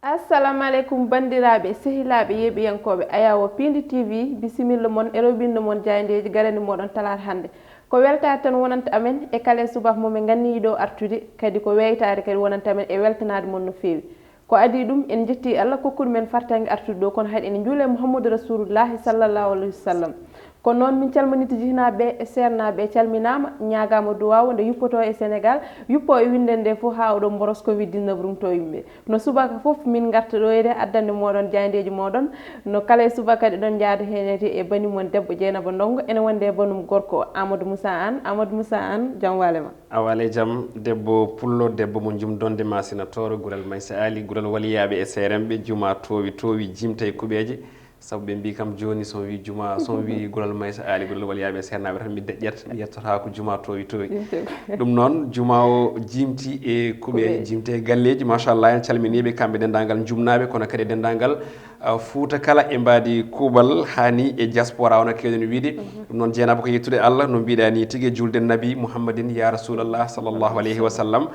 assalamu alaikum bandiraɓe sehilaɓe yeɓiyankoɓe ayawo pindi tv bisimilla mon e robinde mon jayndeji garani moɗon talata hande ko weltare tan wonanta amen e kala subaka momin ganni ɗo artude kadi ko weytare kadi wonanta amen e weltanade mon no fewi ko adi ɗum en jetti Allah kokkude men fartangue artude ɗo kono hayɗi en juule Mouhamadou Rasulullahi sallallahu alayhi wa sallam ko noon min calminita jihnaɓe e sernaɓe e calminama ñagama duwaw nde yuppoto e Sénégal yuppo e winde nde fof ha oɗon boros covid 19 rumto yimɓe no subaka foof min garta ɗo ede addande moɗon jayndeji moɗon no kala e subaka kadi ɗon jaada henete e bani mon debbo Dieynaba Ndongo ene wonde e banum gorko Amadou Moussa Anne Amadou Moussa Anne jaam walema a wale jaam debbo pullo debbo mo jumdonde masinatoro gural maysa ali gural waliyaɓe e seremɓe juma towi jimta e kuɓeje sabu ɓe mbi kam joni son wi juma son wi gural maysa ali gural waliyaɓe e sernaɓe tan mi deƴƴat mi yettota ko juma towi ɗum noon juma o jimti e kuɓe jimti e galleji machallah en calminiɓe kamɓe dendagal jumnaɓe kono kadi dendagal Fouta kala e mbadi kuuɓal hani e diaspora wona kewɗen wiide ɗum noon Dieynaba ko yettude Allah no mbiɗa ni tigui julde nabi Mouhammadin ya rasulallah sallllahu alayhi wa sallam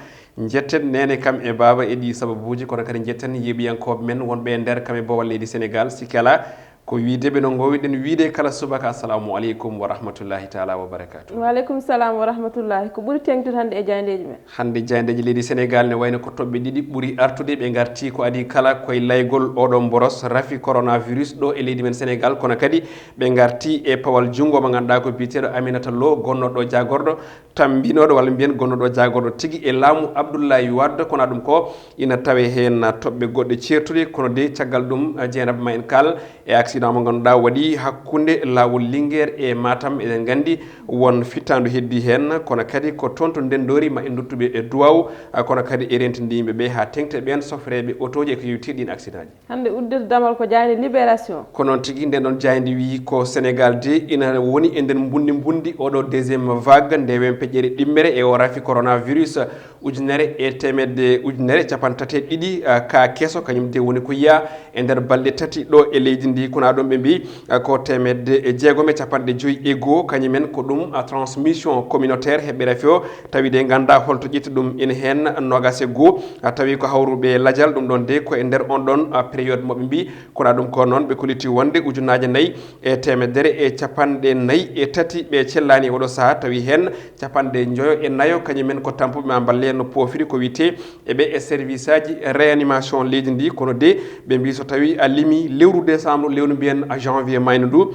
jetten nene kam e baba e ɗi sababuji kono kadi jetten yeeɓiyankoɓe men wonɓe e nder kam e bowal leydi Sénégal sikala ko wideɓe no gowɗen wiide kala subaka assalamu aleykum wa rahmatullahi taala wa barakatuh waaleykum salam wa rahmatullahi ko ɓuuri tengtude hande e jayndeji men hande jayndeji leydi Sénégal ne wayno ko toɓɓe ɗiɗi ɓuuri artude ɓe garti ko adi kala koye laygol oɗon boros rafi coronavirus ɗo e leydi men Sénégal kono kadi ɓe garti e pawal junggo mo ganduɗa ko biteɗo Aminata Lo gonnoɗo jagorɗo tambinoɗo walla mbiyen gonnoɗo jagorɗo tigui e laamu Abdoulaye Wade kono ɗum ko ina tawe hen toɓɓe goɗɗe certude kono de caggal ɗum Dieynaba ma en kal e accident mo ganduɗa waɗi hakkude lawol Linguére e Matam eɗen gandi won fittandu heddi hen kono kadi ko toon to ndendori ma en duttuɓe e duwaw kono kadi e rentinde yimɓeɓe ha tengte ɓen sofreɓe autoji e ko yewti ɗin accident ji hande uddirde damal ko jayni libération ko noon tigui nden ɗon jaydi wi ko Sénégal de ina woni e nden bundi oɗo deuxiéme vague nde wen peƴƴere ɗimmere e o rafi coronavirus ujunere e temedde ujunere capan tati e ɗiɗi ka kesso kañum de woni ko yiya e nder balɗe tati ɗo e leydi ndi kono ɗum ɓe mbi ko temedde jeegom e capanɗe joyyi e goho kañumen ko ɗum transmission communautaire heɓɓe rafi o tawi de ganda holto ƴetti ɗum ina hen nogas e goho tawi ko hawruɓe ladial ɗum ɗon de ko e nder on ɗon période moɓe mbi kono ɗum ko noon ɓe koliti wonde ujunnaje nayyi e temedere e capanɗe nayyi e tati ɓe cellani e oɗo saaha tawi hen capanɗe joyo e nayo kañumen ko tampuɓe ma balle no poofiri ko wiyete eɓe e service aji réanimation leydi ndi kono de ɓe mbi so tawi a limi lewru décembre lewru mbiyen janvier mayno ndu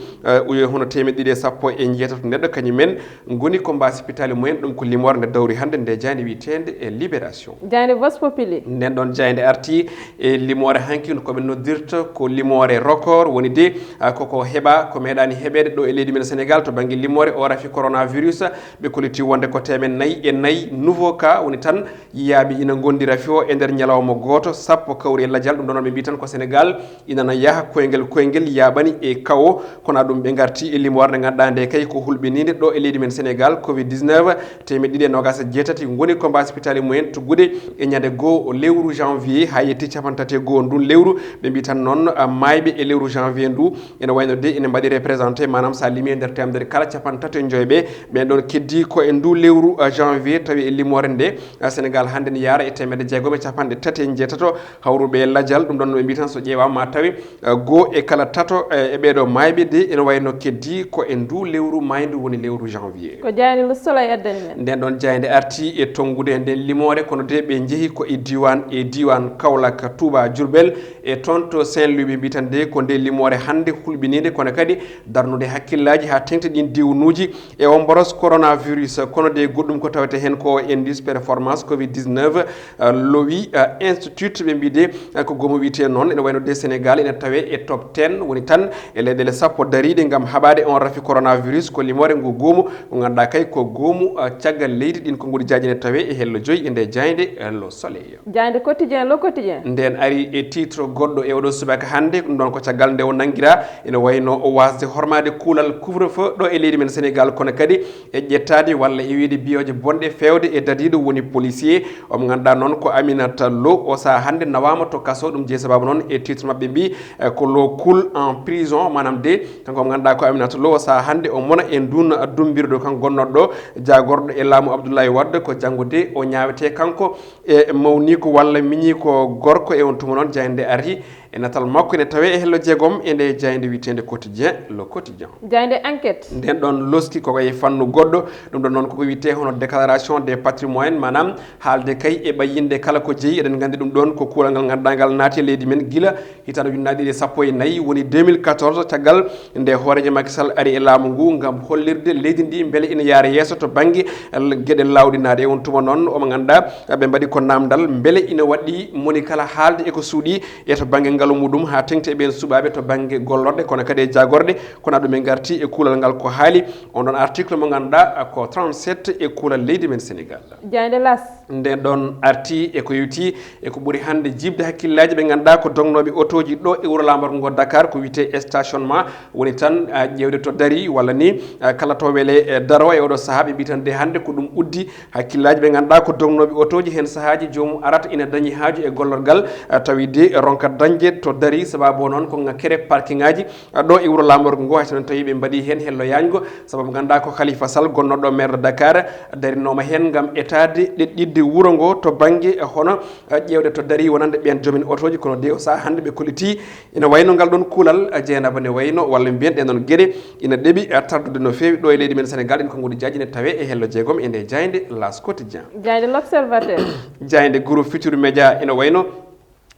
hono temedde ɗiɗi e sappo e jeetato neɗɗo kañumen goni ko mba sipitali mumen ɗum ko limore nde dawri hande nde jayde witede e libération jayde vox populi nden ɗon jayde arti e limore hankkino koɓe noddirta ko limore record woni de koko heeɓa ko meeɗani heeɓede ɗo e leydi men Sénégal to banggue limore o rafi coronavirus ɓe koliti wonde ko temen nayyi e nayyi nouveau cas woni tan yiyaɓe ina gondi rafi o e nder ñalawma goto sappo kawri e ladial ɗum ɗon ɓe mbi tan ko Sénégal inana yaaha koyguel yaɓani e kawo kono ɗum ɓe garti e limore nde ganduɗa nde kay ko hulɓinide ɗo e leydi men Sénégal covid 19 temeɗɗe ɗiɗi e nogas e jeetati goni ko mba sipitali mumen tuggude e ñande goho lewru janvier ha yetti capantati e goho ndun lewru ɓe mbi tan noon mayɓe e lewru janvier ndu ene wayno de ene mbaɗi représenté manam sa limi e nder temedere kala capantati e joyɓe ɓen ɗon keddi ko e ndu lewru janvier tawi e limore nde Sénégal hande ne yaara e temedde jeegom e capanɗe tati e jeetato hawruɓe e ladial ɗum ɗon ɓe mbi tan so ƴeewama ma tawi goho e kala tato e ɓeɗo mayɓe de ene wayno keddi ko e ndu lewru maydu woni lewru janvier ko jayni Le Soleil addani men nden ɗon jayde arti e tongude e nden limore kono de ɓe jeehi ko e diwan Kaolack Touba Diourbel e toon to Saint-Louis ɓe mbi tan de ko nde limore hande hulɓinide kono kadi darnude hakkillaji ha tengti ɗin diwnuji e on boros coronavirus kono de goɗɗum ko tawete hen ko indice performance covid 19 lowi institute ɓe mbi de ko gomo wiyete noon ene wayno de Sénégal ene tawe e top 10 woni tan e leyɗele sappo dariɗe gam haɓade on rafi coronavirus ko limore ngo goomu ko ganduɗa kay ko goomu caggal leydi ɗin ko guuri jajine tawe e hello joyyi e nde jayde Le Soleil jayde quotidien le quotidien nden ari e titre goɗɗo e oɗo subaka hande ɗum ɗon ko caggal nde o nanguira ene wayno o wasde hormade kuulal couvre feu ɗo e leydi men Sénégal kono kadi e ƴettade walla e wiide biyoje bonɗe fewde e dadiɗo woni policier omo ganduɗa noon ko Aminata Lo o saaha hande nawama to kaso ɗum je sababu noon e titre mabɓe mbi ko lo cool en prison manam de kanko mo ganduɗa ko Aminata Lo sa hande o mona e duna dumbirɗo kanko gonnoɗo jagorɗo e laamu Abdoulaye Wade ko janggo de o ñawete kanko e mawni ko walla miñi ko gorko e on tuma noon jayde ari e natal makko ne tawe e hello jeegom e nde jayde witende quotidien le quotidien jayde enquête nden ɗon loski koko e fannu goɗɗo ɗum ɗon noon koko wiite hono déclaration des patrimoine manam haalde kay e ɓayyinde kala ko jeeyi eɗen gandi ɗum ɗon ko kuural ngal ganduɗa ngal naati e leydi men guila hitande ujunnaje ɗiɗi sappo e nayyi woni 2014 caggal nde hoorejo Macky Sall ari e laamu ngu gam hollirde leydi ndi beele ina yaara yesso to banggue gueɗe lawɗinade e on tuma noon omo ganduɗa ɓe mbaɗi ko namdal beele ina waɗi moni kala haalde eko suuɗi e to banggue ngaalu muɗum ha tengti e ɓen suɓaɓe to banggue gollorɗe kono kadi e jagorɗe kono ɗumen garti e kuulal ngal ko haali on ɗon article mo ganduɗa ko 37 e kuulal leydi men Sénégal jayde las nden ɗon arti eko yewti eko ɓuuri hande jibde hakkillaji ɓe ganduɗa ko dognoɓe auto ji ɗo e wuuro lambargo ngo Dakar ko wiyete stationnement woni tan ƴewde to daari walla ni kala to weele daro e oɗo saaha ɓe mbi tan de hande ko ɗum uddi hakkillaji ɓe ganduɗa ko dognoɓe auto ji hen saahaji jomum arata ina dañi haaju e gollorgal tawi de ronka dañde to daari sababu noon ko kere parking ngaji ɗo e wuuro lamborgo ngo hayso noon tawi ɓe mbaɗi hen hello yañgo sababu ganduɗa ko Khalifa Sall gonnoɗo maire de Dakar darinoma hen gam etade ɗeɗɗidde wuuro ngo to banggue hono ƴewde to daari wonande ɓen joomen otoji kono de o saaha hande ɓe koliti ina wayno ngal ɗon kuulal jeenaba ne wayno walla mbiyen ɗen ɗon gueɗe ina ɗeeɓi tardude no fewi ɗo e leydi men Sénégal ɗen konngudi jaji ne tawe e hello jeegom e nde jayde L'As Quotidien jayde L'Observateur jayde groupe Futurs Médias ina wayno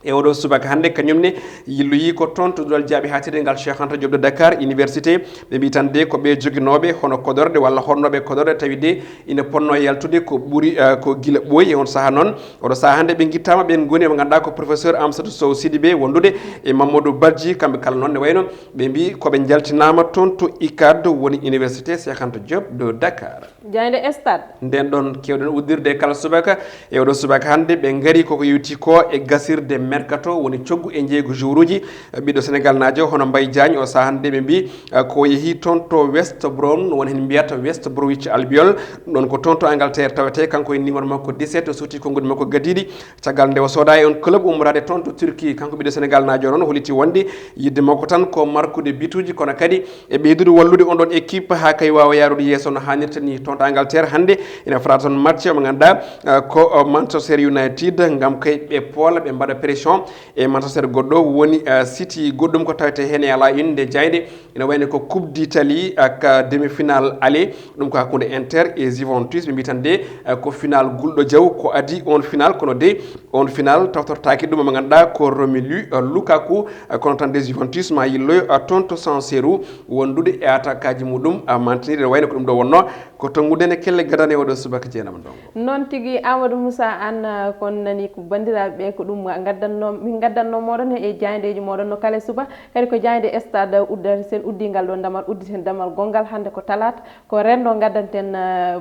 e oɗo subaka hande kañumne yilloyi ko toon to ɗuɗal jaaɓi ha tedde ngal Cheikh Anta Diop de Dakar université ɓe mbi tan de ko ɓe joguinoɓe hono kodorde walla honnoɓe kodorde tawi de ina ponno yaltude ko ɓuuri ko guila ɓooyi e on saaha noon oɗo saaha hande ɓe guittama ɓen goni mo ganduɗa ko professeur Amsatou Sow Sidibé wondude e Mamadou Badji kamɓe kala noon ne wayno ɓe mbi koɓe jaltinama toon to ICAD woni université Cheikh Anta Diop de Dakar jayde stade nden ɗon kewɗen uddirde kala subaka e oɗo subaka hande ɓe gaari koko yewti ko e gasirde mercato woni coggu e jeeygu jour uji ɓiɗɗo Sénégal naajo hono Mbaye Diagne o saaha hande ɓe mbi ko yeehi toon to West Brom woni hen mbiyata West Bromwich Albion ɗon ko toon to Angleterre tawete kanko e numéro makko 17 o suuti konngudi makko gadiɗi caggal nde o sooda e on club ummorade toon to Turquie kanko ɓiɗɗo Sénégal naajo noon holiti wonde yidde makko tan ko markude bituji kono kadi e ɓeydude wallude on ɗon équipe ha kay wawa yarude yesso no hannirta ni toon to Angleterre hande ina fota toon match mo ganduɗa ko Manchester United gam kay ɓe poola ɓe mbaɗa pression e Manchester goɗɗo woni City goɗɗum ko tawete hen e ala inde jayde ina wayno ko coupe d'Italie ak demi final aller ɗum ko hakkude Inter e Juventus ɓe mbi tan de ko final gulɗo jaw ko adi on final kono de on final tawtortaki ɗum mo ganduɗa ko Romelu Lukaku kono tan de Juventus ma yilloyo toon to San Siro wondude e attaque aji muɗum mantenir ene wayno ko ɗum ɗo wonno ko tongude ne kelle gadane oɗo subaka jeenama ɗon noon tigui Amadou Moussa Anne kon nani ko bandiraɓe ɓe ko ɗum min gaddanno moɗon e jayndeji moɗon no kala suba kadi ko jayde stade uddata sen uddingal ɗo damal udditen damal gongal hande ko talata ko rendo gaddanten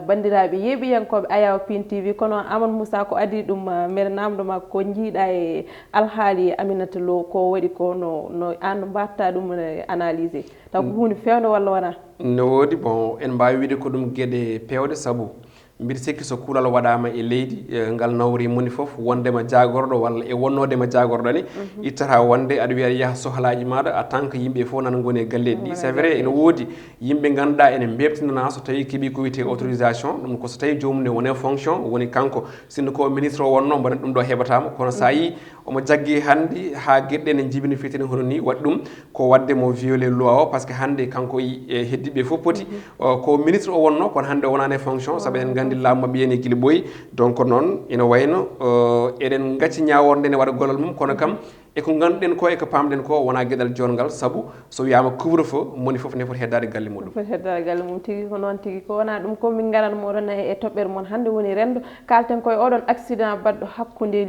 bandiraɓe yeeɓiyankoɓe Ayaw Pin TV kono Amadou Moussa ko adi ɗum mbeɗa namdoma ko jiiɗa e alhaali Aminata Lo ko waɗi ko no an mbatta ɗum analysé taw ko hunde fewde walla wona no woodi bon en mbawi wiide ko ɗum gueɗe pewɗe saabu mbiɗa sikki so kuulal waɗama e leydi ngal nawri moni foof wondema jagorɗo walla e wonnodema jagorɗo ni ittata wonde aɗa wiya aɗa yaaha sohlaji maɗa en tant que yimɓe fof nana goni e galleji ɗi c'est vrai ene woodi yimɓe ganduɗa ene bebtinana so tawi keeɓi ko wiyete autorisation ɗum ko so tawi jomum ne wone fonction woni kanko sinno ko ministre o wonno mbaɗa ɗum ɗo heɓatama kono sa yi omo jaggi hande ha gueɗɗe ne jibini fitini hono ni waɗi ɗum ko wadde mo violé loi o par ce que hande kanko heddiɓe fof poti ko ministre o wonno kono hande o wonani e fonction saabu en gandi laamu mabɓe ene guila ɓooyi donc noon ina wayno eɗen gacci ñaworde ne waɗa gollal mum kono kam eko ganduɗen ko eko pamɗen ko wona gueɗal jongal saabu so wiyama couvre feu moni foof ne foti heddade galle muɗum foti heddade galle mum tigui ko noon tigui ko wona ɗum ko min garan moɗon e toɓɓere moon hande woni rendo kalten koye oɗon accident baɗɗo hakkude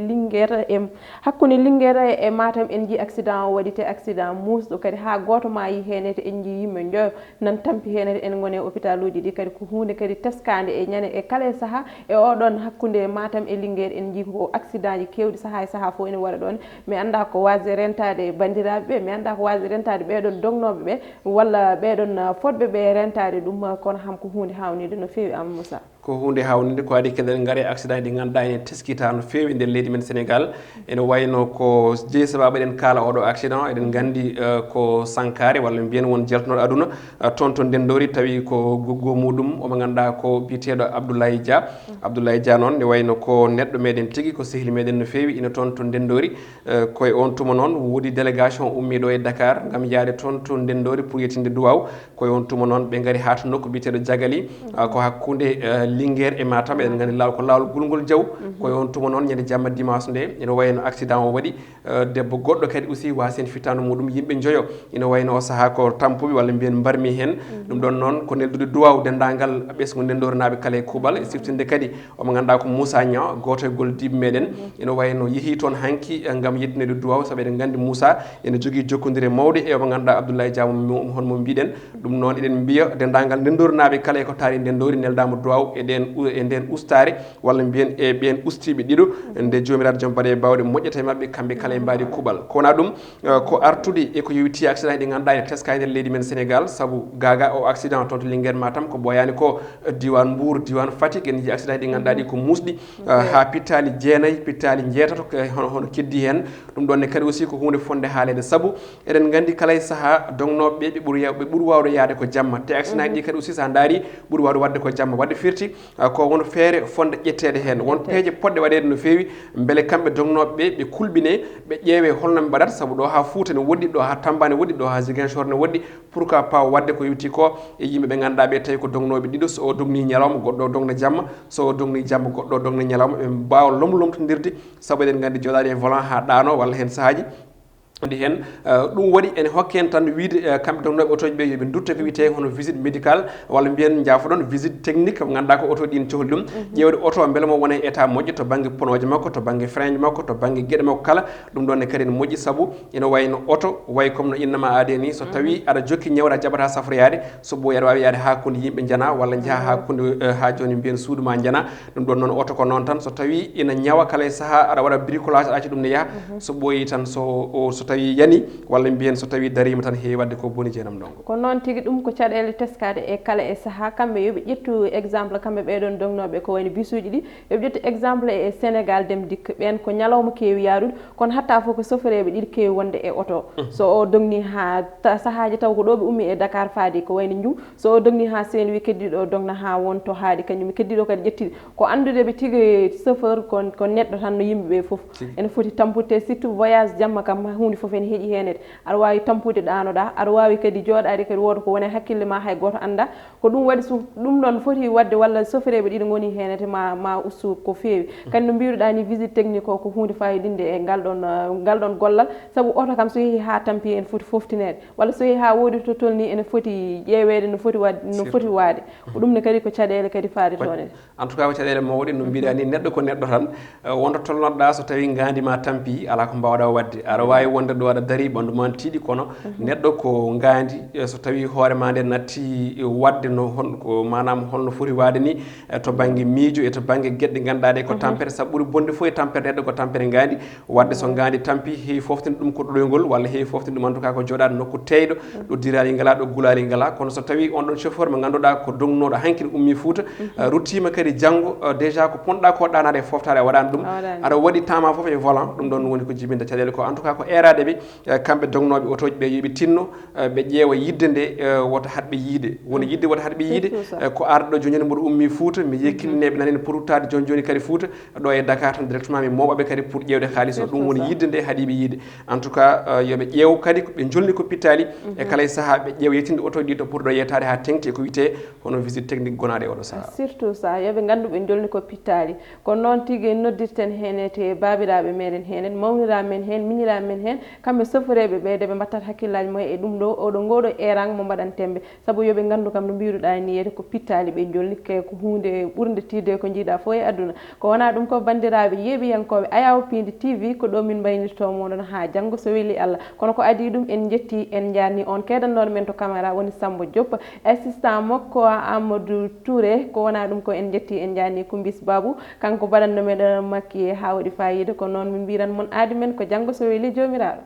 Linguére e Matam en ji accident o waɗite accident musɗo kadi ha goto ma yi henete en ji yimɓe joyo nan tampi henete en gone hôpital uji ɗi kadi ko hunde kadi teskade e ñande e kala saaha e oɗon hakkude Matam e Linguére en ji ko accident ji kewɗi saaha e saaha fo ene waɗa ɗon mi anda ko wasde rentade bandiraɓe ɓe mi anda ko wasde rentade ɓeɗon dognoɓe ɓe walla ɓeɗon fodɓe ɓe rentade ɗum kono ham ko hunde hawnide no fewi Amadou Moussa ko hunde hawnide ko adi keden ngare accident ɗi ganduɗa ene teskita no fewi nder leydi men Sénégal ene wayno ko jeeyi sababu eɗen kala oɗo accident eɗen gandi ko sankare walla mbiyen won jaltunoɗo aduna toon to Ndendori tawi ko goggo muɗum omo ganduɗa ko biteɗo Abdoulaye Dia noon ne wayno ko neɗɗo meɗen tigui ko sehli meɗen no fewi ina toon to Ndendori koye on tuma noon woodi délégation ummiɗo e Dakar gam yaade toon to Ndendori pour yettinde duwaw koye on tuma noon ɓe gaari ha to nokku biteɗo Diagali ko hakkude Linguére e Matam eɗen gandi lawol ko lawol Gulgol Diaw koye on tuma noon ñande jamma dimanche nde ene wayno accident o waɗi debbo goɗɗo kadi aussi wasi hen fittanu muɗum yimɓe joyo ina wayno o saaha ko tampuɓe walla mbiyen barmi hen ɗum ɗon noon ko neldude duwaw dendagal ɓesgu Ndendori naaɓe kala e kuuɓal e siftinde kadi omo ganduɗa ko Moussa Niang goto e goldiɓe meɗen ina wayno yeehi toon hanki gam yeddinede duwaw saabu eɗen gandi Moussa ene jogui jokkodire mawde e omo ganduɗa Abdoulaye Dia honmo mbiɗen ɗum noon eɗen mbiya dendagal Ndendori naaɓe kala e ko taari Ndendori neldama duwaw e nden ustare walla mbiyen e ɓen ustiɓe ɗiɗo nde jomiraɗo joom baɗe bawɗe moƴƴata e mabɓe kamɓe kala e mbaɗi kuuɓal ko wona ɗum ko artude eko yowiti accident ɗi ganduɗa ene teska e nder leydi men Sénégal saabu gaga o accident toon to Linguére Matam ko ɓoyani ko diwan Mbour diwan Fatick en jii accident ɗi ganduɗa ɗi ko musɗi ha pittali jeenayyi pittali jeetato hono keddi hen ɗum ɗonne kadi aussi ko hunde fonde haalede saabu eɗen gandi kala e saaha dognoɓeɓe ɓe ɓuuri wawde yaade ko jamma te accident ɗi kadi aussi sa daari ɓuuri wawde wadde ko jamma wadde firti ko won feere fonde ƴettede hen won peeje poɗɗe waɗede no fewi beele kamɓe dognoɓeɓe ɓe kulɓine ɓe ƴeewe holno ɓe mbaɗata saabu ɗo ha Fouta ne woɗɗi ɗo ha Tamba ne woɗɗi ɗo ha Ziguinchor ne woɗɗi pourquoi pas wadde ko yewti ko e yimɓe ɓe ganduɗa ɓe tawi ko dognoɓe ɗiɗo so o dogni ñalawma goɗɗo o dogna jamma so o dogni jamma goɗɗo o dogna ñalawma ɓe mbawa lomtodirde saabu eɗen gandi joɗade e volant ha ɗano walla hen saahaji ndi hen ɗum waɗi ene hokke hen tan wiide kamɓe dognoɓe auto ɓe yoɓe dutto ko wiyete hono visite médical walla mbiyen jaafoɗon visite technique ko ganduɗa ko auto ɗi ne cohli ɗum ƴewde auto beele mo wona e état moƴƴo to banggue ponoje makko to banggue frein makko to banggue gueɗe makko kala ɗum ɗonne kadi ne moƴƴi saabu ene wayno auto way comme no innama aade ni so tawi aɗa jokki ñawre a jaɓata safroyade so ɓooyi aɗa wawi yaade hakkude yimɓe jana walla jaaha hakkude ha joni mbiyen suudu ma jana ɗum ɗon noon auto ko noon tan so tawi ina ñawa kala e saaha aɗa waɗa bricolage aɗa acci ɗum ne yaaha so ɓooyi tan so tawi yani walla mbiyen so tawi darima tan heewi wadde ko boni jeenam ɗon ko noon tigui ɗum ko caɗele teskade e kala e saaha kamɓe yooɓe ƴettu exemple kamɓe ɓeɗon dognoɓe ko wayno bus uji ɗi yooɓe ƴettu exemple e Sénégal Dem Dikk ɓen ko ñalawma keewi yaarude kono hatta fof ko soforeɓe ɗiɗi keewi wonde e auto so o dogni ha saahaji taw ko ɗo ɓe ummi e Dakar faadi ko wayno Ndiou so o dogni ha Saint-Louis keddiɗo o dogna ha wonto haaɗi kañum keddiɗo kadi ƴettiɗi ko andudeɓe tigui chauffeur ko neɗɗo tan no yimɓeɓe foof ene foti tampude surtout voyage jamma kam hunde foof ene heeƴi henede aɗa wawi tampude ɗanoɗa aɗa wawi kadi joɗade kadi wooda ko woni hakkille ma hay goto anda ko ɗum waɗi ɗum ɗon foti wadde walla soforeɓe ɗiɗi goni henete ma ustu ko fewi kadi no mbiruɗa ni visite technique o ko hunde fayidinde e ngal ɗon gollal saabu auto kam so yeehi ha tampi ene foti foftinede walla so yeehi ha woodi to tolni ene foti ƴeewede no foti waade ko ɗum ne kadi ko caɗele kadi faade toon en tout cas ko caɗele mawɗe no mbiɗa ni neɗɗo ko neɗɗo tan wonto tolnoɗa so tawi gandima tampi ala ko mbawɗa wadde aɗa wawi wonde ɗo aɗa daari ɓandu ma tiiɗi kono neɗɗo ko gandi so tawi hoorema nde natti wadde ko manam holno foti waade ni to banggue miijo e to banggue gueɗɗe ganduɗa ɗe ko tampere saabu ɓuuri bonde fof e tampere neɗɗo ko tampere gandi wadde so gandi tampi heewi foftinde ɗum ko ɗoygol walla heewi foftinde ɗum en tout cas ko joɗade nokku teyɗo ɗo dirali ngala ɗo gulali ngala kono so tawi on ɗon chauffeur mo ganduɗa ko dognoɗo hanki ne ummi Fouta ruttima kadi janggo déjà ko ponɗa ko ɗanade e foftade a waɗani ɗum aɗa waɗi temps foof e volant ɗum ɗon woni ko jibinta caɗele ko en tout cas ko erade ɓe kamɓe dognoɓe auto ɓe yooɓe tinno ɓe ƴeewa yidde nde woto hatɓe yiide woni yidde woto hatɓe yiide ko arɗo joni mboɗo ummi Fouta mi yekkilineɓe nanene pour ruttade joni kadi Fouta ɗo e Dakar tan directement mi moɓaɓe kadi pour ƴewde haalis o ɗum woni yidde nde haaɗiɓe yiide en tout cas yooɓe ƴeew kadi ɓe jolni ko pittali e kala e saaha ɓe ƴeewa yettinde auto ɗiɗo pour ɗo yettade ha tengti ko wiyete hono visite technique gonaɗe oɗo saaha surtout ça yooɓe gandu ɓe jolni ko pittali kono noon tigui noddirten henete babiraɓe meɗen henen mawniraɓe men hen miñiraɓe men hen kamɓe soforeɓe ɓe deɓe mbattat hakkillaji mumen e ɗum ɗo oɗo ngoɗo erang mo mbaɗantemɓe saabu yooɓe gandu kam no mbiruɗa ni yede ko pittali ɓe jolni ke ko hunde ɓurde tidde ko jiiɗa fo e aduna ko wona ɗum ko bandiraɓe yeeɓiyankoɓe Ayaw Pindi TV ko ɗo min baynirto moɗon ha janggo so weeli Allah kono ko adi ɗum en jetti en jarni on keɗannoɗo men to caméra woni Samba Diop assistant makko Amadou Touré ko wona ɗum ko en jetti en jarni Kumbis Babou kanko baɗanno meɗen makki ha waɗi fayida ko noon min mbiran mon aadi men ko janggo so weeli jomiraɗo